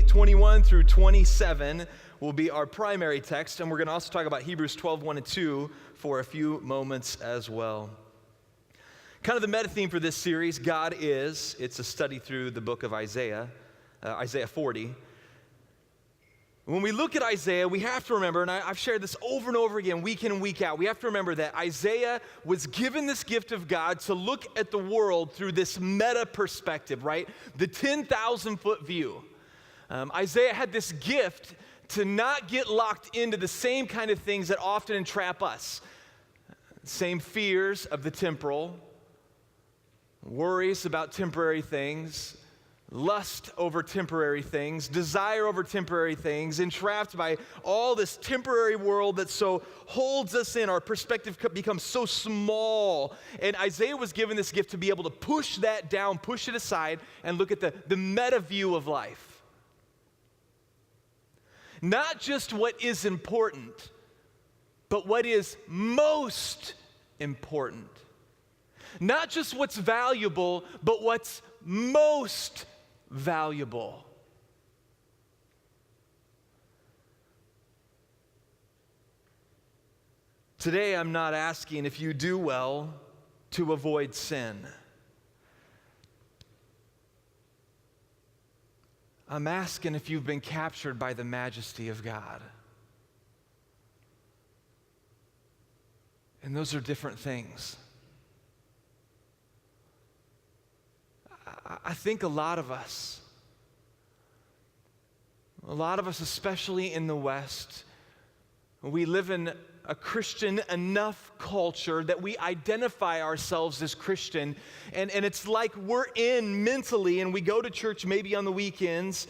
20:21 through 27 will be our primary text, and we're going to also talk about Hebrews 12:1 and 2 for a few moments as well. Kind of the meta theme for this series, God is. It's a study through the book of Isaiah, Isaiah 40. When we look at Isaiah, we have to remember, and I've shared this over and over again, week in and week out, we have to remember that Isaiah was given this gift of God to look at the world through this meta perspective, right? The 10,000-foot view. Isaiah had this gift to not get locked into the same kind of things that often entrap us. Same fears of the temporal, worries about temporary things, lust over temporary things, desire over temporary things, entrapped by all this temporary world that so holds us in. Our perspective becomes so small. And Isaiah was given this gift to be able to push that down, push it aside, and look at the meta view of life. Not just what is important, but what is most important. Not just what's valuable, but what's most valuable. Today, I'm not asking if you do well to avoid sin. I'm asking if you've been captured by the majesty of God. And those are different things. I think a lot of us, especially in the West, we live in a Christian enough culture that we identify ourselves as Christian, and it's like we're in mentally, and we go to church maybe on the weekends,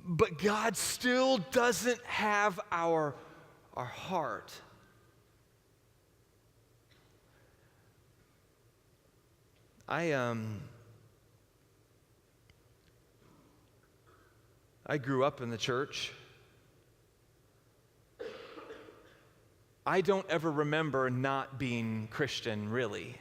but God still doesn't have our heart. I grew up in the church. I don't ever remember not being Christian, really.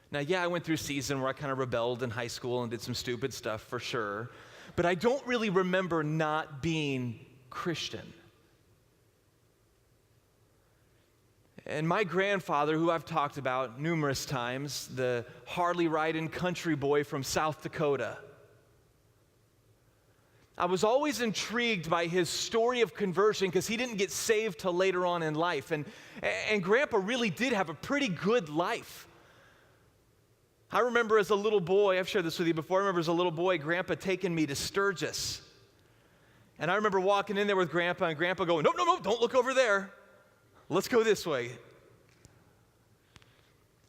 Now, yeah, I went through a season where I kind of rebelled in high school and did some stupid stuff for sure, but I don't really remember not being Christian. And my grandfather, who I've talked about numerous times, the Harley-riding country boy from South Dakota, I was always intrigued by his story of conversion because he didn't get saved till later on in life. And Grandpa really did have a pretty good life. I remember as a little boy, I've shared this with you before, I remember as a little boy, Grandpa taking me to Sturgis. And I remember walking in there with Grandpa and Grandpa going, no, don't look over there. Let's go this way.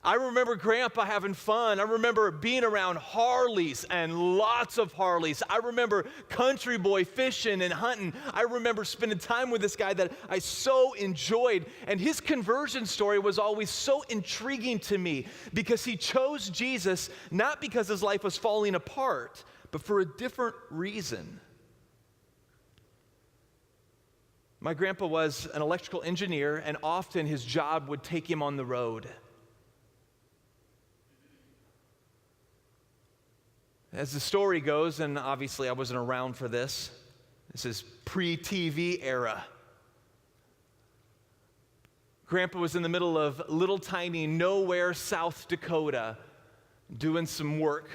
I remember Grandpa having fun. I remember being around Harleys and lots of Harleys. I remember country boy fishing and hunting. I remember spending time with this guy that I so enjoyed. And his conversion story was always so intriguing to me because he chose Jesus not because his life was falling apart, but for a different reason. My grandpa was an electrical engineer, and often his job would take him on the road. As the story goes, and obviously I wasn't around for this, this is pre-TV era. Grandpa was in the middle of little tiny nowhere, South Dakota, doing some work.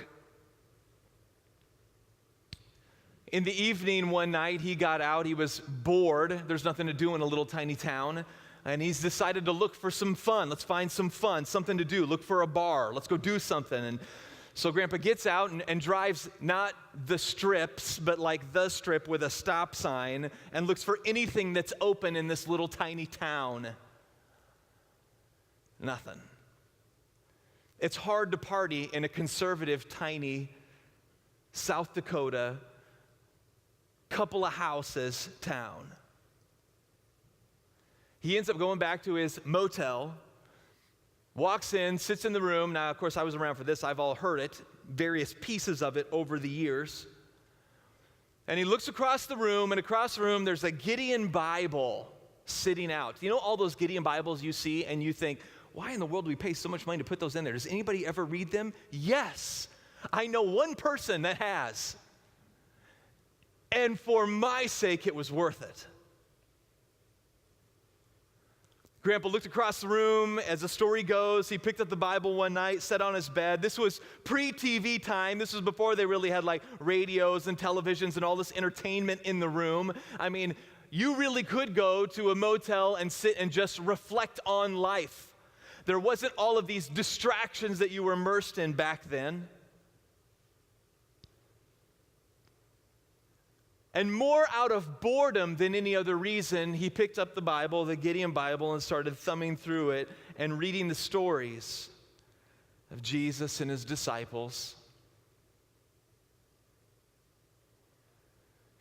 In the evening one night, he got out, he was bored, there's nothing to do in a little tiny town, and he's decided to look for some fun. Let's find some fun, something to do, look for a bar, let's go do something. And so Grandpa gets out and drives not the strips, but like the strip with a stop sign and looks for anything that's open in this little tiny town. Nothing. It's hard to party in a conservative, tiny South Dakota, couple of houses town. He ends up going back to his motel, walks in, sits in the room. Now, of course, I was around for this. I've all heard it, various pieces of it over the years. And he looks across the room, and across the room, there's a Gideon Bible sitting out. You know all those Gideon Bibles you see, and you think, why in the world do we pay so much money to put those in there? Does anybody ever read them? Yes. I know one person that has. And for my sake, it was worth it. Grandpa looked across the room. As the story goes, he picked up the Bible one night, sat on his bed. This was pre-TV time. This was before they really had like radios and televisions and all this entertainment in the room. I mean, you really could go to a motel and sit and just reflect on life. There wasn't all of these distractions that you were immersed in back then. And more out of boredom than any other reason, he picked up the Bible, the Gideon Bible, and started thumbing through it and reading the stories of Jesus and his disciples.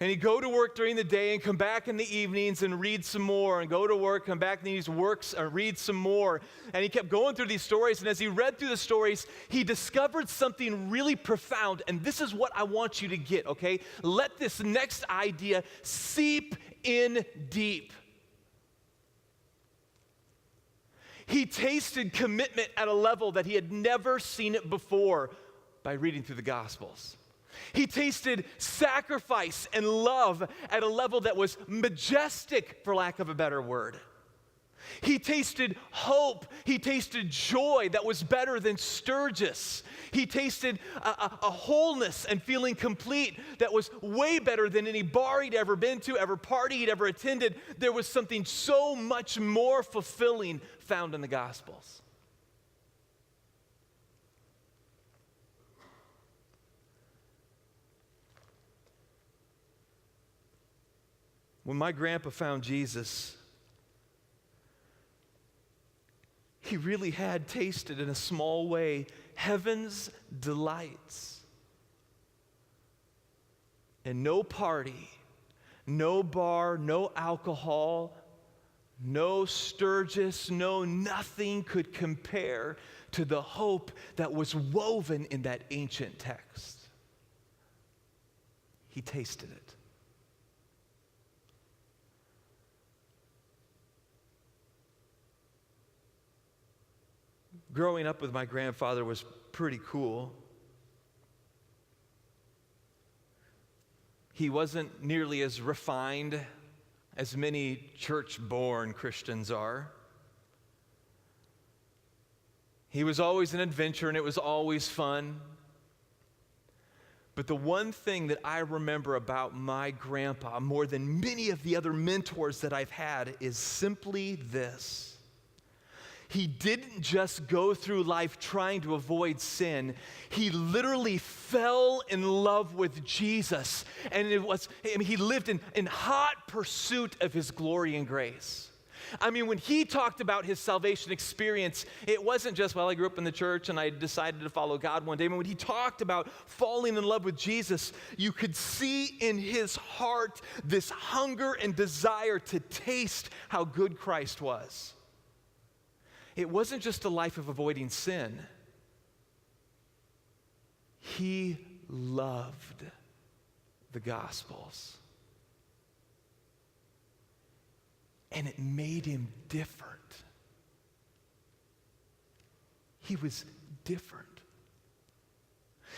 And he'd go to work during the day and come back in the evenings and read some more, and go to work, come back in these works and read some more. And he kept going through these stories, and as he read through the stories, he discovered something really profound. And this is what I want you to get, okay? Let this next idea seep in deep. He tasted commitment at a level that he had never seen it before by reading through the Gospels. He tasted sacrifice and love at a level that was majestic, for lack of a better word. He tasted hope. He tasted joy that was better than Sturgis. He tasted a wholeness and feeling complete that was way better than any bar he'd ever been to, ever party he'd ever attended. There was something so much more fulfilling found in the Gospels. When my grandpa found Jesus, he really had tasted in a small way heaven's delights. And no party, no bar, no alcohol, no Sturgis, no nothing could compare to the hope that was woven in that ancient text. He tasted it. Growing up with my grandfather was pretty cool. He wasn't nearly as refined as many church-born Christians are. He was always an adventure, and it was always fun. But the one thing that I remember about my grandpa, more than many of the other mentors that I've had, is simply this. He didn't just go through life trying to avoid sin. He literally fell in love with Jesus. And he lived in hot pursuit of his glory and grace. I mean, when he talked about his salvation experience, it wasn't just, well, I grew up in the church and I decided to follow God one day. But when he talked about falling in love with Jesus, you could see in his heart this hunger and desire to taste how good Christ was. It wasn't just a life of avoiding sin. He loved the Gospels. And it made him different. He was different.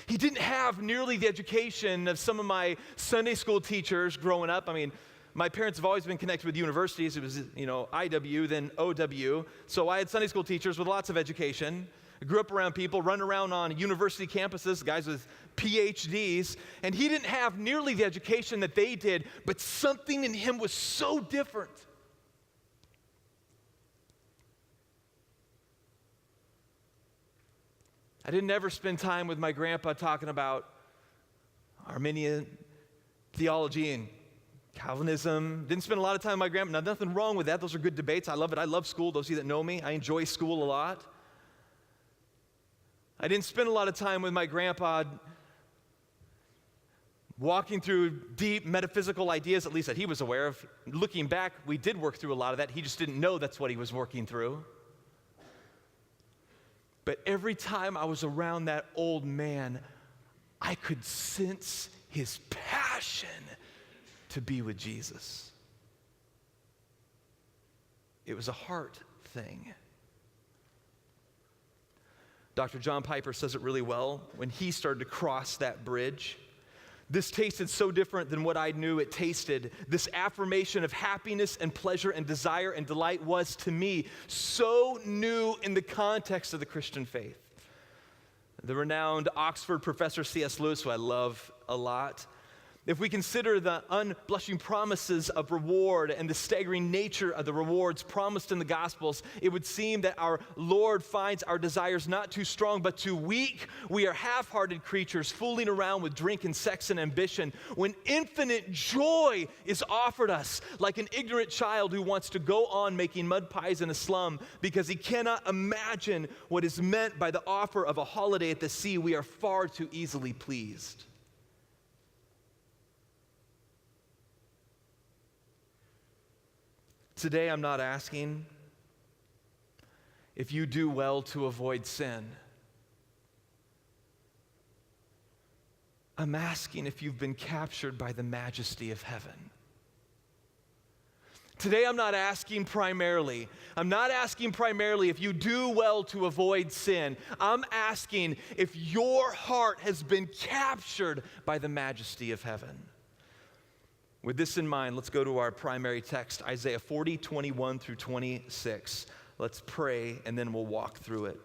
He didn't have nearly the education of some of my Sunday school teachers growing up. I mean, my parents have always been connected with universities. It was, IW, then OW. So I had Sunday school teachers with lots of education. I grew up around people, run around on university campuses, guys with PhDs, and he didn't have nearly the education that they did, but something in him was so different. I didn't ever spend time with my grandpa talking about Arminian theology and Calvinism. Didn't spend a lot of time with my grandpa. Now, nothing wrong with that. Those are good debates. I love it. I love school. Those of you that know me, I enjoy school a lot. I didn't spend a lot of time with my grandpa walking through deep metaphysical ideas, at least that he was aware of. Looking back, we did work through a lot of that. He just didn't know that's what he was working through. But every time I was around that old man, I could sense his passion to be with Jesus. It was a heart thing. Dr. John Piper says it really well. When he started to cross that bridge, This tasted so different than what I knew it tasted. This affirmation of happiness and pleasure and desire and delight was, to me, so new in the context of the Christian faith. The renowned Oxford professor C.S. Lewis, who I love a lot, if we consider the unblushing promises of reward and the staggering nature of the rewards promised in the Gospels, it would seem that our Lord finds our desires not too strong but too weak. We are half-hearted creatures fooling around with drink and sex and ambition when infinite joy is offered us, like an ignorant child who wants to go on making mud pies in a slum because he cannot imagine what is meant by the offer of a holiday at the sea. We are far too easily pleased. Today, I'm not asking if you do well to avoid sin. I'm asking if you've been captured by the majesty of heaven. Today, I'm not asking primarily if you do well to avoid sin. I'm asking if your heart has been captured by the majesty of heaven. With this in mind, let's go to our primary text, Isaiah 40, 21 through 26. Let's pray, and then we'll walk through it.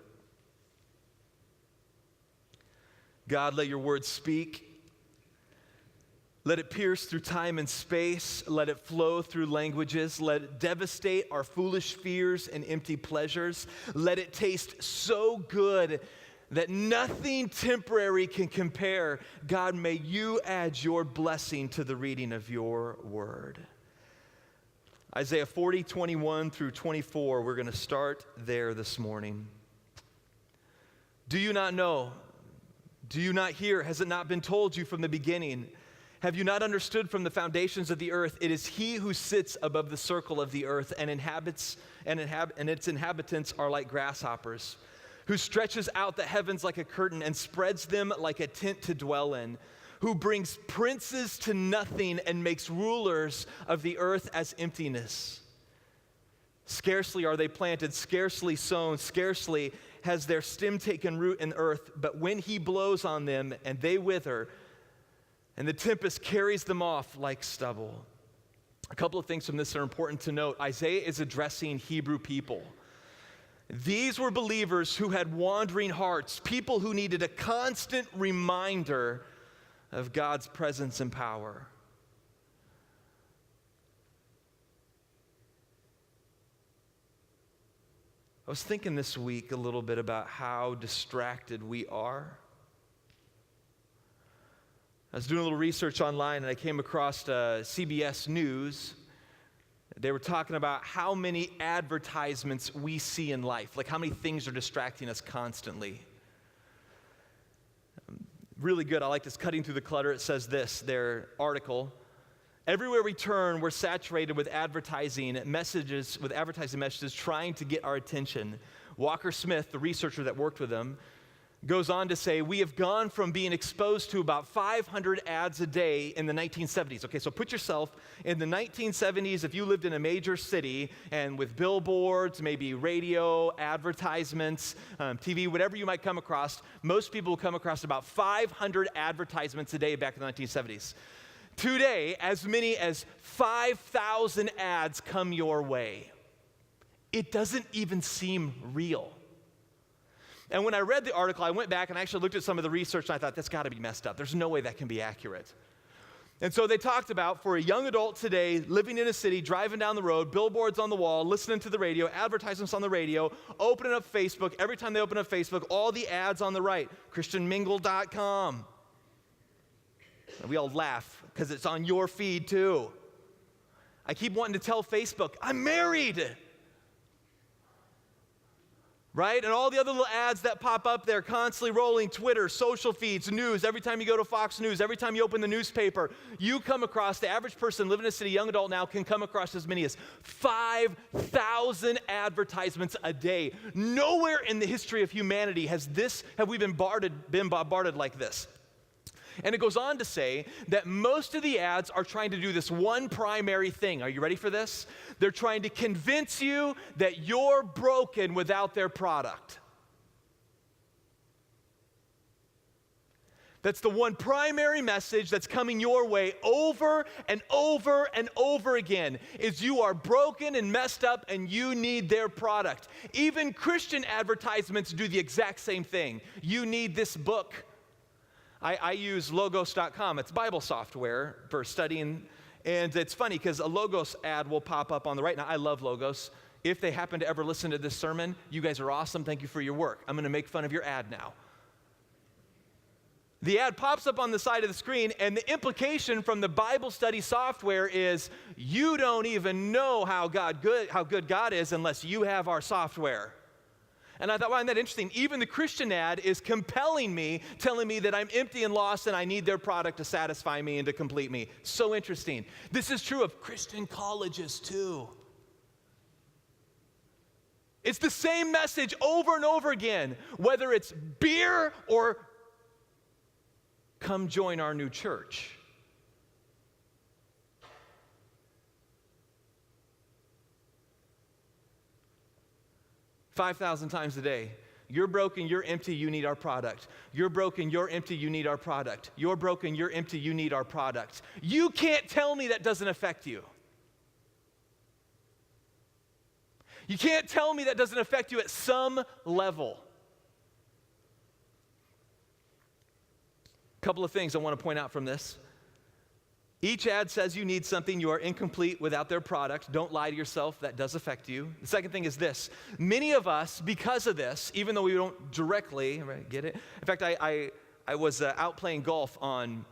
God, let your word speak. Let it pierce through time and space. Let it flow through languages. Let it devastate our foolish fears and empty pleasures. Let it taste so good that nothing temporary can compare. God, may you add your blessing to the reading of your word. Isaiah 40, 21 through 24, we're going to start there this morning. Do you not know? Do you not hear? Has it not been told you from the beginning? Have you not understood from the foundations of the earth? It is he who sits above the circle of the earth and its inhabitants are like grasshoppers, who stretches out the heavens like a curtain and spreads them like a tent to dwell in, who brings princes to nothing and makes rulers of the earth as emptiness. Scarcely are they planted, scarcely sown, scarcely has their stem taken root in earth, but when he blows on them and they wither, and the tempest carries them off like stubble. A couple of things from this are important to note. Isaiah is addressing Hebrew people. These were believers who had wandering hearts, people who needed a constant reminder of God's presence and power. I was thinking this week a little bit about how distracted we are. I was doing a little research online and I came across CBS News. They were talking about how many advertisements we see in life, like how many things are distracting us constantly. Really good. I like this. Cutting Through the Clutter. It says this, their article. Everywhere we turn, we're saturated with advertising messages trying to get our attention. Walker Smith, the researcher that worked with them, goes on to say, we have gone from being exposed to about 500 ads a day in the 1970s. Okay, so put yourself in the 1970s, if you lived in a major city and with billboards, maybe radio, advertisements, TV, whatever you might come across, most people will come across about 500 advertisements a day back in the 1970s. Today, as many as 5,000 ads come your way. It doesn't even seem real. And when I read the article, I went back and I actually looked at some of the research and I thought, that's got to be messed up. There's no way that can be accurate. And so they talked about, for a young adult today, living in a city, driving down the road, billboards on the wall, listening to the radio, advertisements on the radio, opening up Facebook. Every time they open up Facebook, all the ads on the right, christianmingle.com. And we all laugh because it's on your feed too. I keep wanting to tell Facebook, I'm married. Right? And all the other little ads that pop up there, constantly rolling, Twitter, social feeds, news. Every time you go to Fox News, every time you open the newspaper, you come across, the average person living in a city, young adult now, can come across as many as 5,000 advertisements a day. Nowhere in the history of humanity have we been bombarded like this. And it goes on to say that most of the ads are trying to do this one primary thing. Are you ready for this? They're trying to convince you that you're broken without their product. That's the one primary message that's coming your way over and over and over again, is you are broken and messed up and you need their product. Even Christian advertisements do the exact same thing. You need this book. I use Logos.com. It's Bible software for studying, and it's funny because a Logos ad will pop up on the right. Now, I love Logos. If they happen to ever listen to this sermon, you guys are awesome. Thank you for your work. I'm going to make fun of your ad now. The ad pops up on the side of the screen, and the implication from the Bible study software is you don't even know how good God is unless you have our software. And I thought, wow, isn't that interesting? Even the Christian ad is compelling me, telling me that I'm empty and lost and I need their product to satisfy me and to complete me. So interesting. This is true of Christian colleges too. It's the same message over and over again, whether it's beer or come join our new church. $5,000 times a day. You're broken, you're empty, you need our product. You're broken, you're empty, you need our product. You're broken, you're empty, you need our product. You can't tell me that doesn't affect you. You can't tell me that doesn't affect you at some level. Couple of things I want to point out from this. Each ad says you need something. You are incomplete without their product. Don't lie to yourself. That does affect you. The second thing is this. Many of us, because of this, even though we don't directly, right, get it? In fact, I was out playing golf on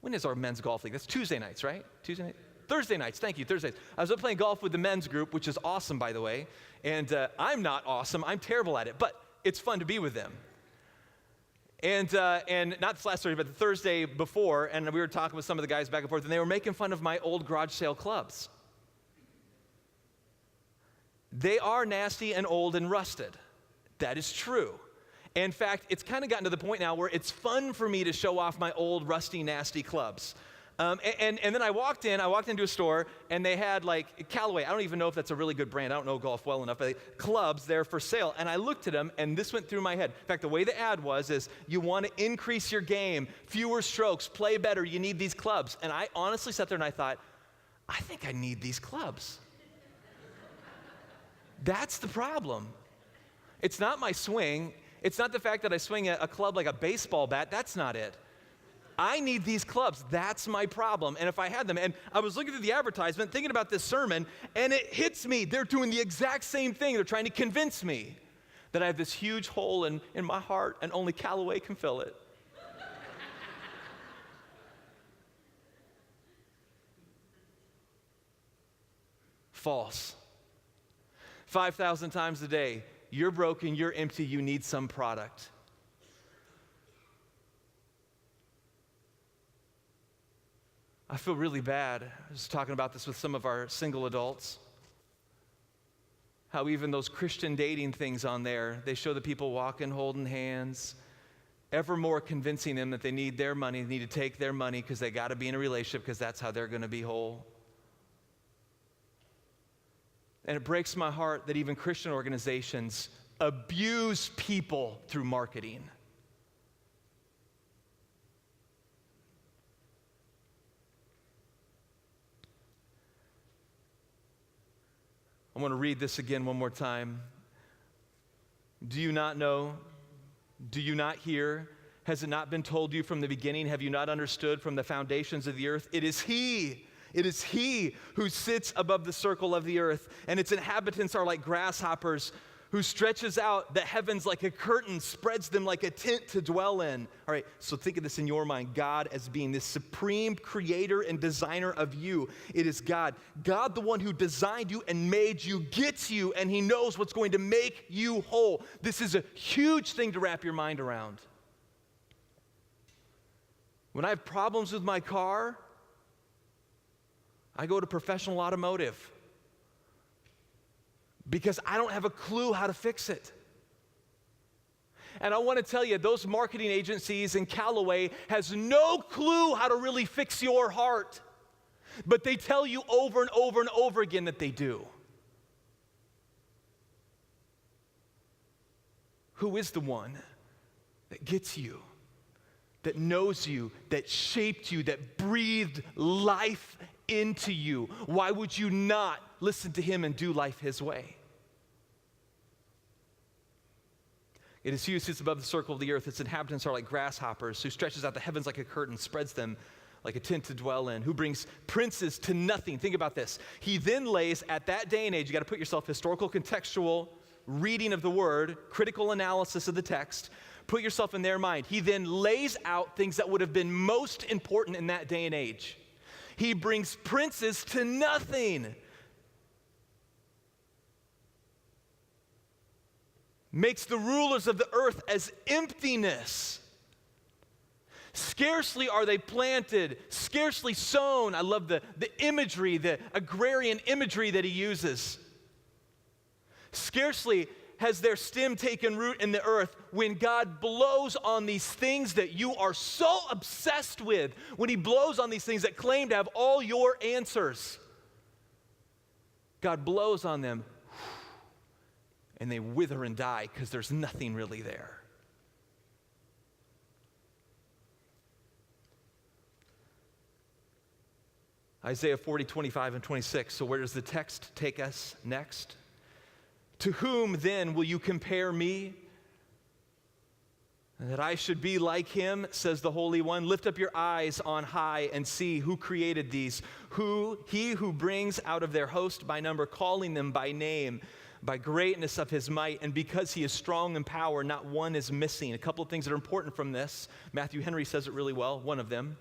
when is our men's golf league? That's Tuesday nights, right? Tuesday night? Thursday nights, thank you, Thursdays. I was out playing golf with the men's group, which is awesome, by the way. And I'm not awesome. I'm terrible at it. But it's fun to be with them. And not this last Thursday, but the Thursday before, and we were talking with some of the guys back and forth, and they were making fun of my old garage sale clubs. They are nasty and old and rusted. That is true. In fact, it's kind of gotten to the point now where it's fun for me to show off my old, rusty, nasty clubs. And then I walked into a store, and they had like Callaway. I don't even know if that's a really good brand. I don't know golf well enough, but clubs there for sale. And I looked at them, and this went through my head. In fact, the way the ad is you want to increase your game, fewer strokes, play better, you need these clubs. And I honestly sat there and I thought, I think I need these clubs. That's the problem. It's not my swing. It's not the fact that I swing a club like a baseball bat. That's not it. I need these clubs. That's my problem. And if I had them, and I was looking through the advertisement, thinking about this sermon, and it hits me. They're doing the exact same thing. They're trying to convince me that I have this huge hole in my heart, and only Callaway can fill it. False. 5,000 times a day. You're broken, you're empty, you need some product. I feel really bad. I was talking about this with some of our single adults. How even those Christian dating things on there, they show the people walking, holding hands, ever more convincing them that they need their money, need to take their money because they got to be in a relationship because that's how they're going to be whole. And it breaks my heart that even Christian organizations abuse people through marketing. I want to read this again one more time. Do you not know? Do you not hear? Has it not been told you from the beginning? Have you not understood from the foundations of the earth? It is He who sits above the circle of the earth, and its inhabitants are like grasshoppers, who stretches out the heavens like a curtain, spreads them like a tent to dwell in. All right, so think of this in your mind. God as being this supreme creator and designer of you. It is God. God, the one who designed you and made you, gets you, and He knows what's going to make you whole. This is a huge thing to wrap your mind around. When I have problems with my car, I go to Professional Automotive because I don't have a clue how to fix it. And I want to tell you, those marketing agencies in Callaway has no clue how to really fix your heart, but they tell you over and over and over again that they do. Who is the one that gets you? that knows you, that shaped you, that breathed life into you. Why would you not listen to him and do life his way? It is he who sits above the circle of the earth. Its inhabitants are like grasshoppers, who stretches out the heavens like a curtain, spreads them like a tent to dwell in, who brings princes to nothing. Think about this. He then lays, at that day and age, you got to put yourself historical, contextual reading of the word, critical analysis of the text. Put yourself in their mind. He then lays out things that would have been most important in that day and age. He brings princes to nothing. Makes the rulers of the earth as emptiness. Scarcely are they planted, scarcely sown. I love the imagery, the agrarian imagery that he uses. Scarcely has their stem taken root in the earth when God blows on these things that you are so obsessed with, when he blows on these things that claim to have all your answers. God blows on them and they wither and die because there's nothing really there. Isaiah 40, 25 and 26. So where does the text take us next? To whom then will you compare me? That I should be like him, says the Holy One. Lift up your eyes on high and see who created these. He who brings out of their host by number, calling them by name, by greatness of his might, and because he is strong in power, not one is missing. A couple of things that are important from this. Matthew Henry says it really well, one of them.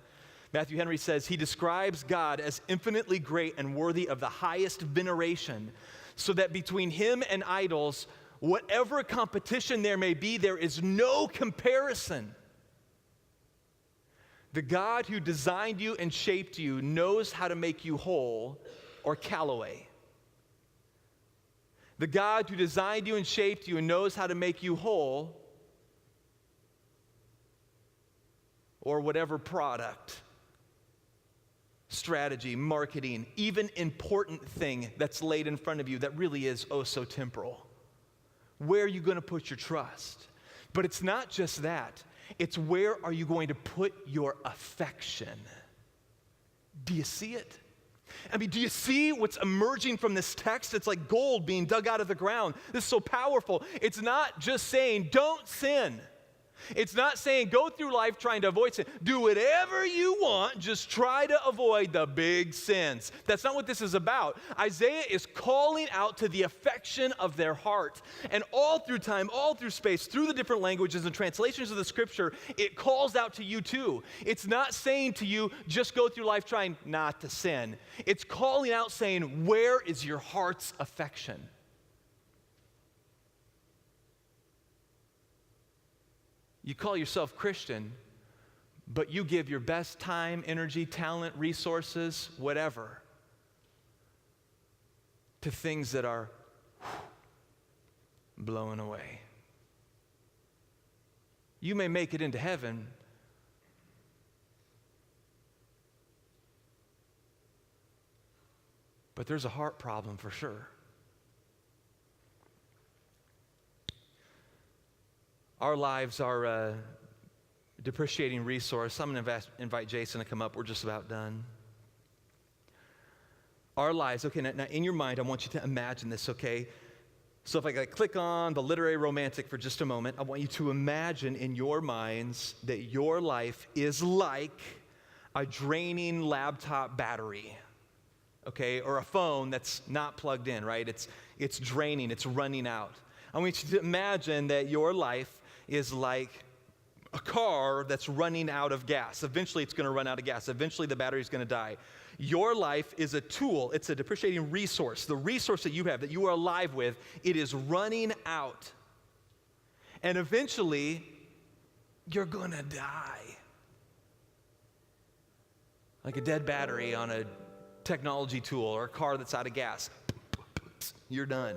Matthew Henry says, he describes God as infinitely great and worthy of the highest veneration, so that between him and idols, whatever competition there may be, there is no comparison. The God who designed you and shaped you knows how to make you whole or Callaway. The God who designed you and shaped you and knows how to make you whole or whatever product, strategy, marketing, even important thing that's laid in front of you that really is oh so temporal. Where are you going to put your trust? But it's not just that. It's where are you going to put your affection? Do you see it? I mean, do you see what's emerging from this text? It's like gold being dug out of the ground. This is so powerful. It's not just saying, don't sin. It's not saying go through life trying to avoid sin. Do whatever you want, just try to avoid the big sins. That's not what this is about. Isaiah is calling out to the affection of their heart. And all through time, all through space, through the different languages and translations of the scripture, it calls out to you too. It's not saying to you, just go through life trying not to sin. It's calling out saying, where is your heart's affection? You call yourself Christian, but you give your best time, energy, talent, resources, whatever, to things that are blowing away. You may make it into heaven, but there's a heart problem for sure. Our lives are a depreciating resource. I'm going to invite Jason to come up. We're just about done. Our lives, okay, now in your mind, I want you to imagine this, okay? So if I click on the literary romantic for just a moment, I want you to imagine in your minds that your life is like a draining laptop battery, okay? Or a phone that's not plugged in, right? It's draining, it's running out. I want you to imagine that your life is like a car that's running out of gas. Eventually it's going to run out of gas. Eventually the battery's going to die. Your life is a tool. It's a depreciating resource. The resource that you have, that you are alive with, it is running out. And eventually you're going to die. Like a dead battery on a technology tool or a car that's out of gas. You're done.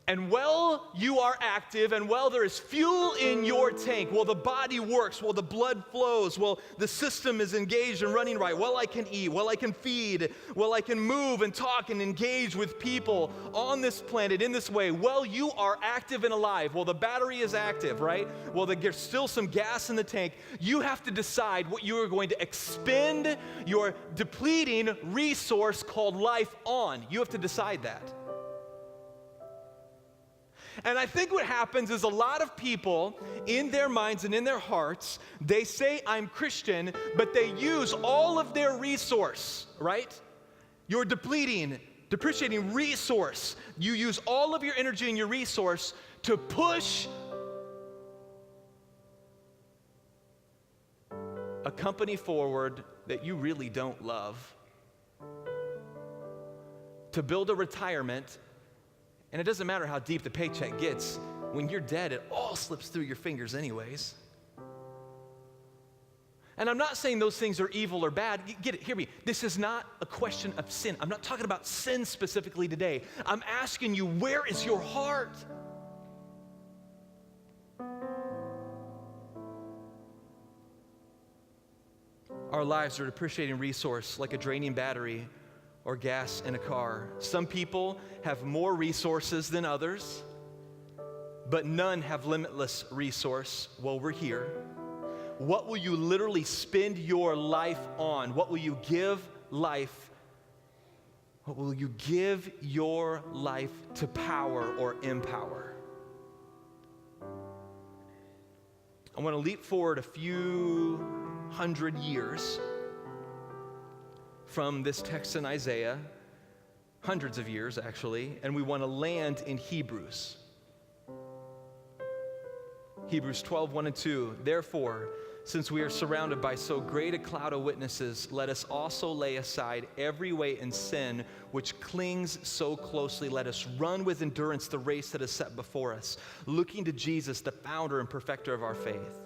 And while you are active and while there is fuel in your tank, while the body works, while the blood flows, while the system is engaged and running right, while I can eat, while I can feed, while I can move and talk and engage with people on this planet in this way, while you are active and alive, while the battery is active, right? While there's still some gas in the tank, you have to decide what you are going to expend your depleting resource called life on. You have to decide that. And I think what happens is a lot of people, in their minds and in their hearts, they say, I'm Christian, but they use all of their resource, right? Your depreciating resource. You use all of your energy and your resource to push a company forward that you really don't love, to build a retirement. And it doesn't matter how deep the paycheck gets. When you're dead, it all slips through your fingers anyways. And I'm not saying those things are evil or bad. Get it, hear me. This is not a question of sin. I'm not talking about sin specifically today. I'm asking you, where is your heart? Our lives are a depreciating resource like a draining battery or gas in a car. Some people have more resources than others, but none have limitless resource while we're here. What will you literally spend your life on? What will you give life? What will you give your life to power or empower? I want to leap forward a few hundred years from this text in Isaiah, hundreds of years actually, and we want to land in Hebrews. Hebrews 12, 1 and 2. Therefore, since we are surrounded by so great a cloud of witnesses, let us also lay aside every weight and sin which clings so closely. Let us run with endurance the race that is set before us, looking to Jesus, the founder and perfecter of our faith,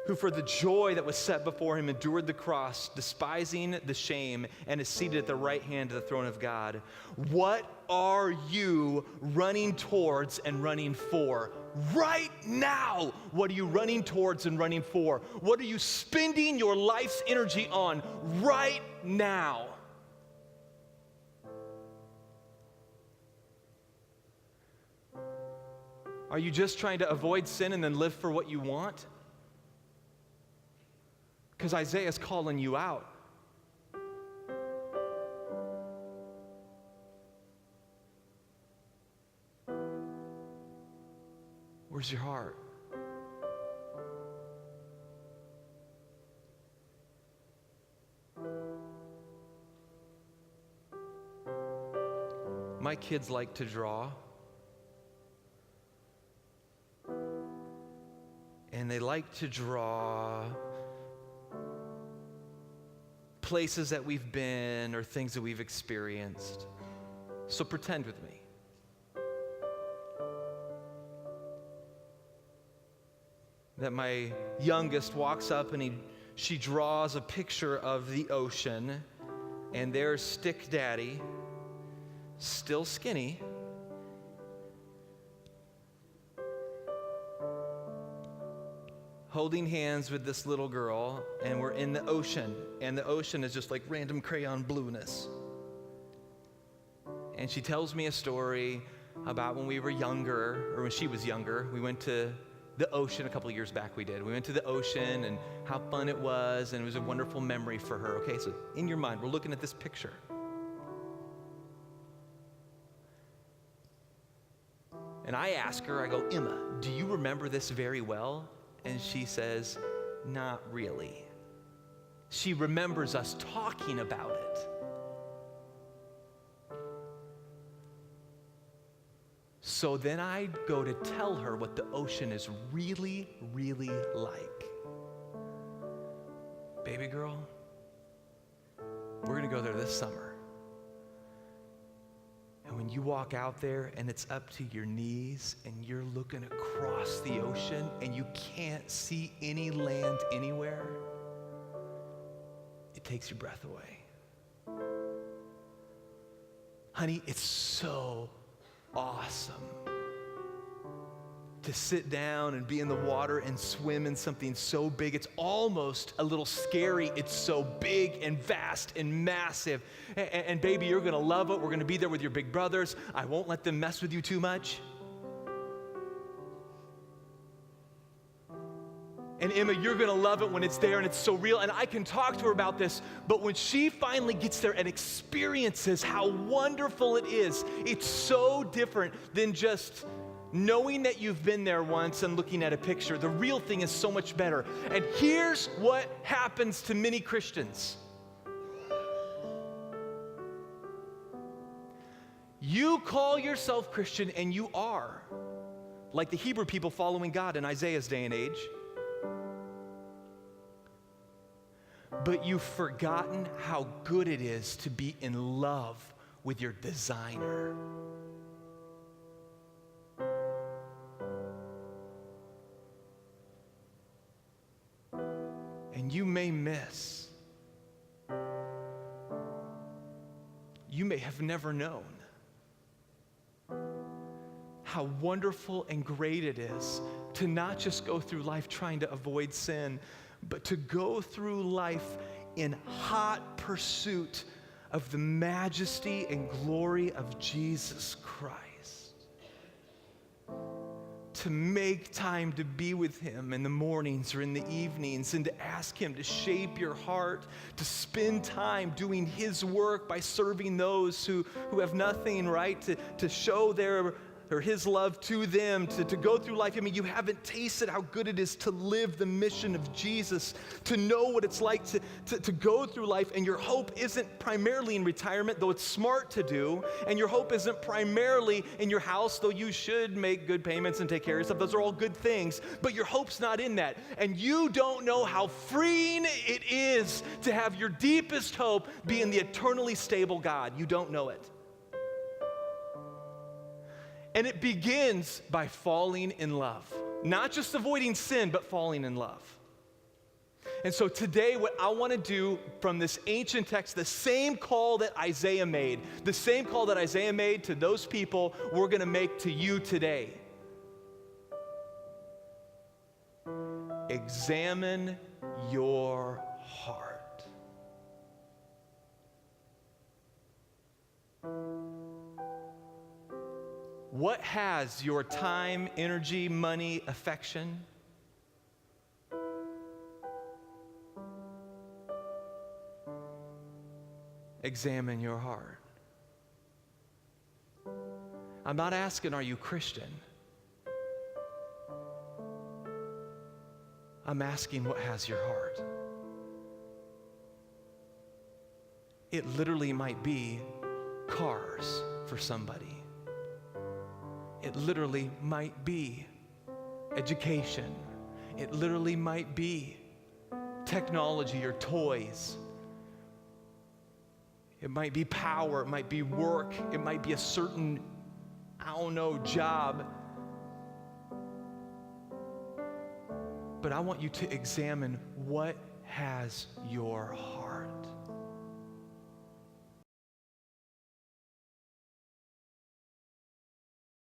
who for the joy that was set before him endured the cross, despising the shame, and is seated at the right hand of the throne of God. What are you running towards and running for? Right now, what are you running towards and running for? What are you spending your life's energy on right now? Are you just trying to avoid sin and then live for what you want? Because Isaiah's calling you out. Where's your heart? My kids like to draw. And they like to draw places that we've been or things that we've experienced. So pretend with me. That my youngest walks up and she draws a picture of the ocean, and there's Stick Daddy, still skinny, holding hands with this little girl, and we're in the ocean, and the ocean is just like random crayon blueness. And she tells me a story about when we were younger, or when she was younger. We went to the ocean a couple of years back. We went to the ocean and how fun it was, and it was a wonderful memory for her. Okay, so in your mind, we're looking at this picture. And I ask her, I go, Emma, do you remember this very well? And she says, not really. She remembers us talking about it. So then I go to tell her what the ocean is really, really like. Baby girl, we're going to go there this summer. And when you walk out there and it's up to your knees and you're looking across the ocean and you can't see any land anywhere, it takes your breath away. honey, it's so awesome to sit down and be in the water and swim in something so big. It's almost a little scary. It's so big and vast and massive. And baby, you're gonna love it. We're gonna be there with your big brothers. I won't let them mess with you too much. And Emma, you're gonna love it when it's there and it's so real. And I can talk to her about this, but when she finally gets there and experiences how wonderful it is, it's so different than just knowing that you've been there once and looking at a picture. The real thing is so much better. And here's what happens to many Christians. You call yourself Christian, and you are like the Hebrew people following God in Isaiah's day and age. But you've forgotten how good it is to be in love with your designer. And you may miss, you may have never known how wonderful and great it is to not just go through life trying to avoid sin, but to go through life in hot pursuit of the majesty and glory of Jesus Christ. To make time to be with him in the mornings or in the evenings, and to ask him to shape your heart, to spend time doing his work by serving those who have nothing, right? To show their or his love to them, to go through life. I mean, you haven't tasted how good it is to live the mission of Jesus, to know what it's like to go through life, and your hope isn't primarily in retirement, though it's smart to do, and your hope isn't primarily in your house, though you should make good payments and take care of yourself. Those are all good things, but your hope's not in that. And you don't know how freeing it is to have your deepest hope be in the eternally stable God. You don't know it. And it begins by falling in love. Not just avoiding sin, but falling in love. And so today, what I want to do from this ancient text, the same call that Isaiah made, the same call that Isaiah made to those people, we're going to make to you today. Examine your heart. What has your time, energy, money, affection? Examine your heart. I'm not asking, are you Christian? I'm asking, what has your heart? It literally might be cars for somebody. It literally might be education. It literally might be technology or toys. It might be power. It might be work. It might be a certain, job. But I want you to examine what has your heart.